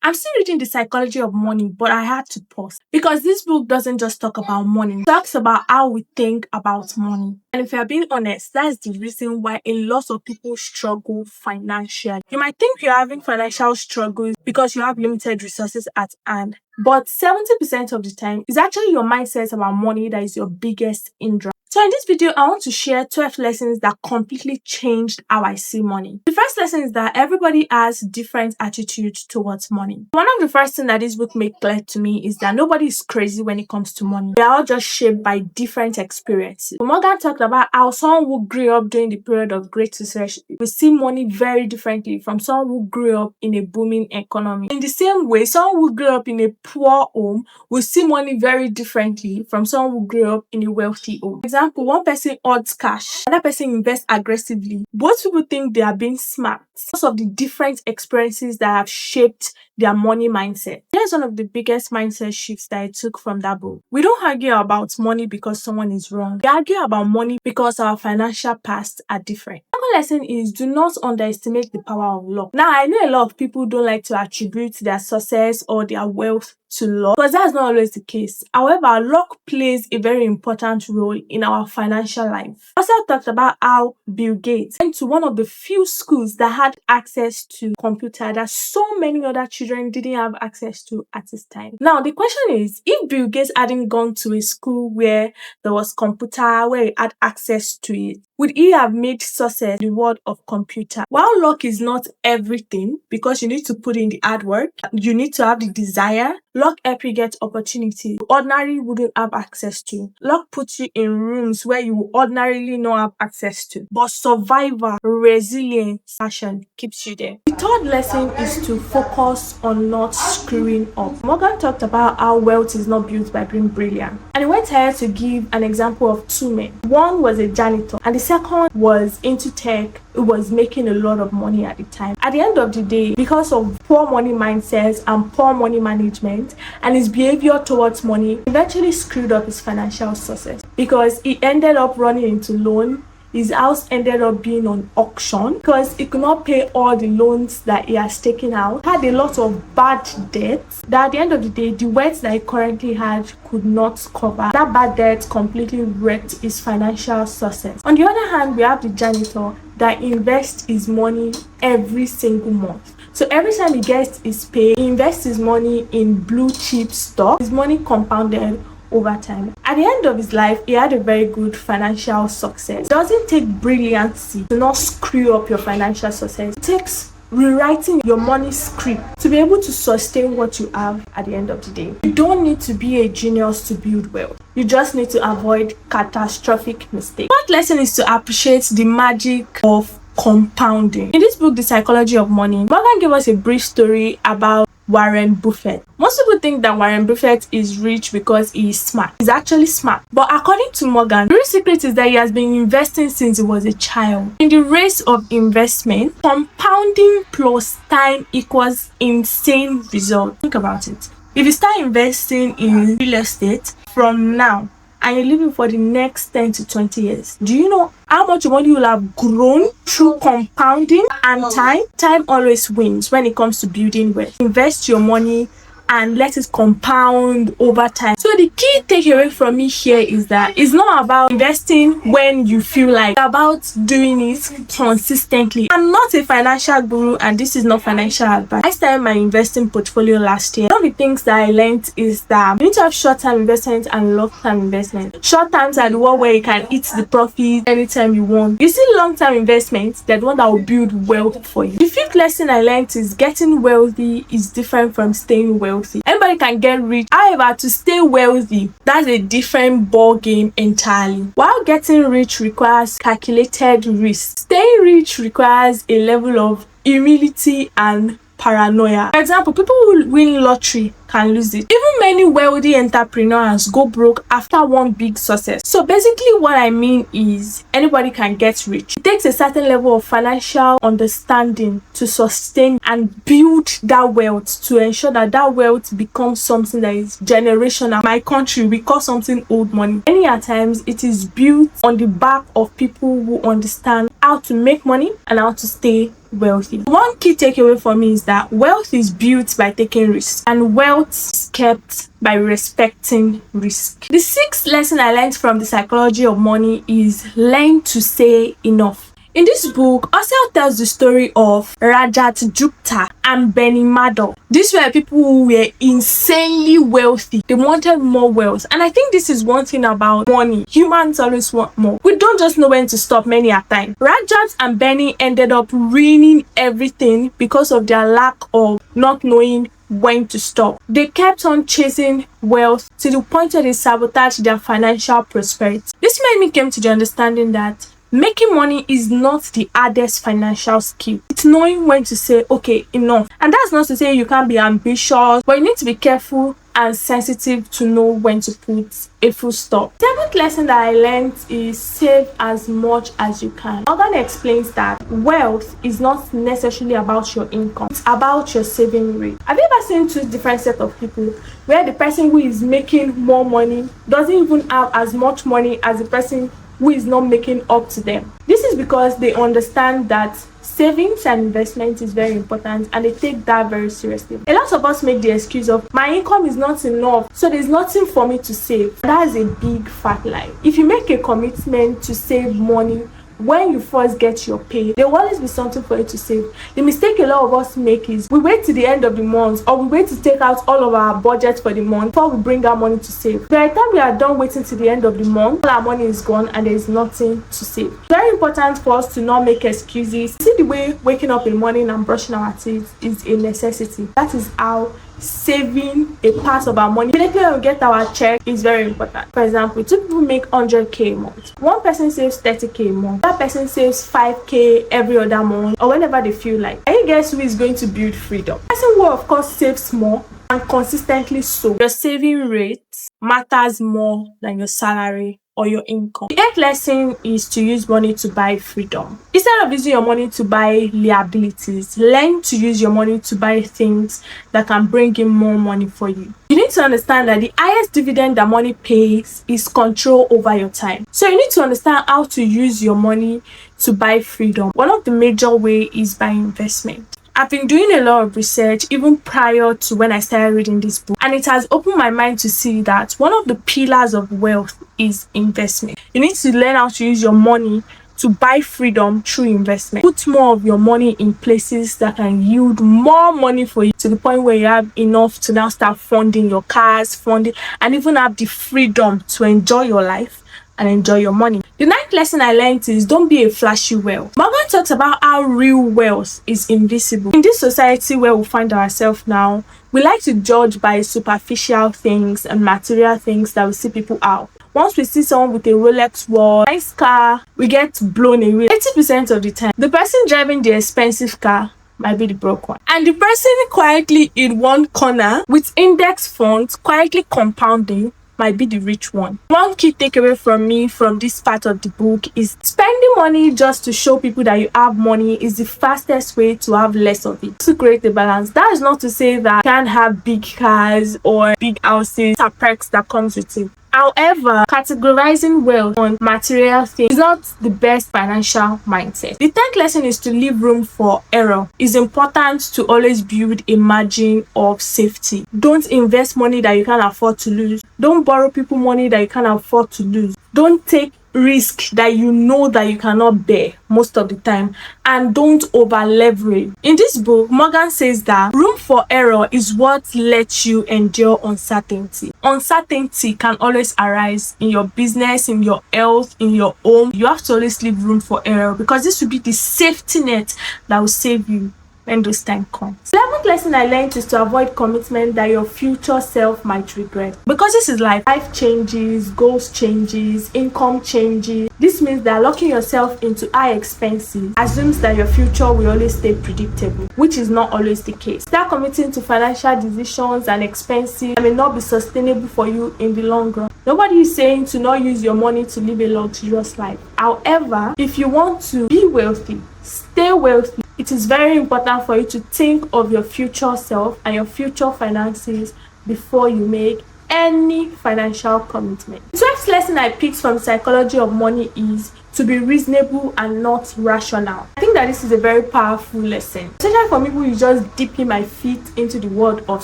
I'm still reading The Psychology of Money, but I had to pause because this book doesn't just talk about money. It talks about how we think about money. And if you're being honest, that's the reason why a lot of people struggle financially. You might think you're having financial struggles because you have limited resources at hand. But 70% of the time, it's actually your mindset about money that is your biggest hindrance. So in this video, I want to share 12 lessons that completely changed how I see money. The first lesson is that everybody has different attitudes towards money. One of the first things that this book made clear to me is that nobody is crazy when it comes to money. We are all just shaped by different experiences. Morgan talked about how someone who grew up during the period of Great Recession will see money very differently from someone who grew up in a booming economy. In the same way, someone who grew up in a poor home will see money very differently from someone who grew up in a wealthy home. For example, one person hoards cash, another person invests aggressively. Both people think they are being smart because of the different experiences that have shaped their money mindset. Here's one of the biggest mindset shifts that I took from that book. We don't argue about money because someone is wrong. We argue about money because our financial past are different. The second lesson is do not underestimate the power of luck. Now, I know a lot of people don't like to attribute their success or their wealth to luck because that's not always the case. However, luck plays a very important role in our financial life. I also talked about how Bill Gates went to one of the few schools that had access to computer that so many other children didn't have access to at this time. Now, the question is, if Bill Gates hadn't gone to a school where there was computer, where he had access to it, would he have made success the world of computer? While luck is not everything, because you need to put in the hard work, you need to have the desire, luck helps you get opportunity you ordinarily wouldn't have access to. Luck puts you in rooms where you ordinarily not have access to. But survival, resilience, passion keeps you there. The third lesson is to focus on not screwing up. Morgan talked about how wealth is not built by being brilliant. And he went ahead to give an example of two men. One was a janitor and the second was into tech. It was making a lot of money at the time. At the end of the day, because of poor money mindsets and poor money management and his behavior towards money, eventually screwed up his financial success because he ended up running into loan. His house ended up being on auction because he could not pay all the loans that he has taken out. Had a lot of bad debts that at the end of the day, the wealth that he currently had could not cover. That bad debt completely wrecked his financial success. On the other hand, we have the janitor that invests his money every single month. So every time he gets his pay, he invests his money in blue chip stock. His money compounded over time. At the end of his life, he had a very good financial success. It doesn't take brilliancy to not screw up your financial success. It takes rewriting your money script to be able to sustain what you have at the end of the day. You don't need to be a genius to build wealth. You just need to avoid catastrophic mistakes. One lesson is to appreciate the magic of compounding. In this book, The Psychology of Money, Morgan gave us a brief story about Warren Buffett. Most people think that Warren Buffett is rich because he is smart. He's actually smart. But according to Morgan, the real secret is that he has been investing since he was a child. In the race of investment, compounding plus time equals insane results. Think about it. If you start investing in real estate from now, and you're living for the next 10 to 20 years, do you know how much money you will have grown through compounding and time? Time always wins when it comes to building wealth. Invest your money and let it compound over time. So the key takeaway from me here is that it's not about investing when you feel like, it's about doing it consistently. I'm not a financial guru and this is not financial advice. I started my investing portfolio last year. One of the things that I learned is that you need to have short-term investment and long-term investment. Short terms are the one where you can eat the profit anytime you want. You see long-term investments, they're the one that will build wealth for you. The fifth lesson I learned is getting wealthy is different from staying wealthy. Anybody can get rich. However, to stay wealthy, that's a different ball game entirely. While getting rich requires calculated risk, staying rich requires a level of humility and paranoia. For example, people who win lottery can lose it. Even many wealthy entrepreneurs go broke after one big success. So basically what I mean is anybody can get rich. It takes a certain level of financial understanding to sustain and build that wealth, to ensure that that wealth becomes something that is generational. My country, we call something old money. Many times it is built on the back of people who understand how how to make money and how to stay wealthy. One key takeaway for me is that wealth is built by taking risks, and wealth is kept by respecting risk. The sixth lesson I learned from the psychology of money is learn to say enough. In this book, Osel tells the story of Rajat Gupta and Benny Madoff. These were people who were insanely wealthy. They wanted more wealth. And I think this is one thing about money. Humans always want more. We don't just know when to stop many a time. Rajat and Benny ended up ruining everything because of their lack of not knowing when to stop. They kept on chasing wealth to the point where they sabotaged their financial prosperity. This made me come to the understanding that making money is not the hardest financial skill. It's knowing when to say, okay, enough. And that's not to say you can't be ambitious, but you need to be careful and sensitive to know when to put a full stop. Seventh lesson that I learned is save as much as you can. Morgan explains that wealth is not necessarily about your income. It's about your saving rate. Have you ever seen two different sets of people where the person who is making more money doesn't even have as much money as the person who is not making up to them? This is because they understand that savings and investment is very important and they take that very seriously. A lot of us make the excuse of my income is not enough, so there's nothing for me to save. That's a big fat lie. If you make a commitment to save money when you first get your pay, there will always be something for you to save. The mistake a lot of us make is we wait till the end of the month, or we wait to take out all of our budget for the month before we bring our money to save. By the time we are done waiting till the end of the month, all our money is gone and there is nothing to save. Very important for us to not make excuses. See the way waking up in the morning and brushing our teeth is a necessity. That is how saving a part of our money immediately when we get our check is very important. For example, two people make 100k a month. One person saves 30k a month. That person saves 5k every other month or whenever they feel like. And you guess who is going to build freedom? The person who of course saves more and consistently so. Your saving rate matters more than your salary or your income. The eighth lesson is to use money to buy freedom. Instead of using your money to buy liabilities, learn to use your money to buy things that can bring in more money for you. You need to understand that the highest dividend that money pays is control over your time. So you need to understand how to use your money to buy freedom. One of the major ways is by investment. I've been doing a lot of research even prior to when I started reading this book, and it has opened my mind to see that one of the pillars of wealth is investment. You need to learn how to use your money to buy freedom through investment. Put more of your money in places that can yield more money for you to the point where you have enough to now start funding your cars, and even have the freedom to enjoy your life and enjoy your money. The ninth lesson I learned is don't be a flashy wealth. Morgan talks about how real wealth is invisible. In this society where we find ourselves now, we like to judge by superficial things and material things that we see people out. Once we see someone with a Rolex watch, nice car, we get blown away. 80% of the time, the person driving the expensive car might be the broke one. And the person quietly in one corner with index funds quietly compounding might be the rich one. One key takeaway from me from this part of the book is spending money just to show people that you have money is the fastest way to have less of it. To create a balance. That is not to say that you can't have big cars or big houses or perks that comes with it. However, categorizing wealth on material things is not the best financial mindset. The 10th lesson is to leave room for error. It's important to always build a margin of safety. Don't invest money that you can't afford to lose. Don't borrow people money that you can't afford to lose. Don't take risk that you know that you cannot bear most of the time, and don't over leverage. In this book, Morgan says that room for error is what lets you endure uncertainty. Uncertainty can always arise in your business, in your health, in your home. You have to always leave room for error because this will be the safety net that will save you when those time comes. The 11th lesson I learned is to avoid commitment that your future self might regret. Because this is life. Life changes, goals changes, income changes. This means that locking yourself into high expenses assumes that your future will always stay predictable, which is not always the case. Start committing to financial decisions and expenses that may not be sustainable for you in the long run. Nobody is saying to not use your money to live a luxurious life. However, if you want to be wealthy, stay wealthy, it is very important for you to think of your future self and your future finances before you make any financial commitment. The 12th lesson I picked from psychology of money is to be reasonable and not rational. I think that this is a very powerful lesson, especially for people who just dipping my feet into the world of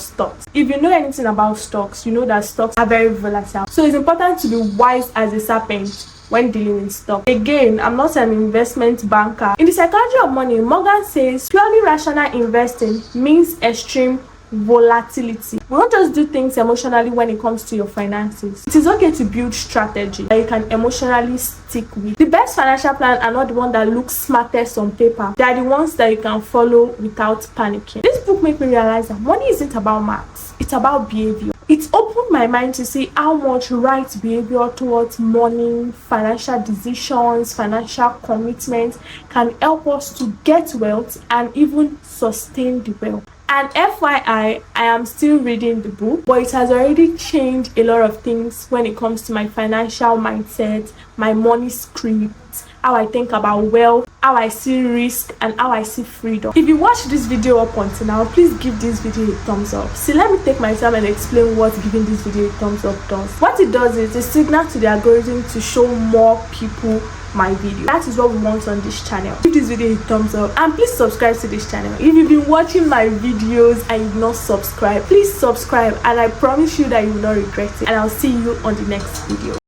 stocks. If you know anything about stocks, you know that stocks are very volatile. So it's important to be wise as a serpent when dealing with stock. Again, I'm not an investment banker. In the psychology of money, Morgan says purely rational investing means extreme volatility. We don't just do things emotionally when it comes to your finances. It is okay to build strategy that you can emotionally stick with. The best financial plan are not the one that looks smartest on paper. They are the ones that you can follow without panicking. This book made me realize that money isn't about maths, it's about behavior. It opened my mind to see how much right behavior towards money, financial decisions, financial commitments can help us to get wealth and even sustain the wealth. And FYI, I am still reading the book, but it has already changed a lot of things when it comes to my financial mindset, my money script, how I think about wealth, how I see risk, and how I see freedom. If you watch this video up until now, please give this video a thumbs up. So let me take my time and explain what giving this video a thumbs up does. What it does is it signals to the algorithm to show more people my video. That is what we want on this channel. Give this video a thumbs up and please subscribe to this channel. If you've been watching my videos and you've not subscribed, please subscribe, and I promise you that you will not regret it. And I'll see you on the next video.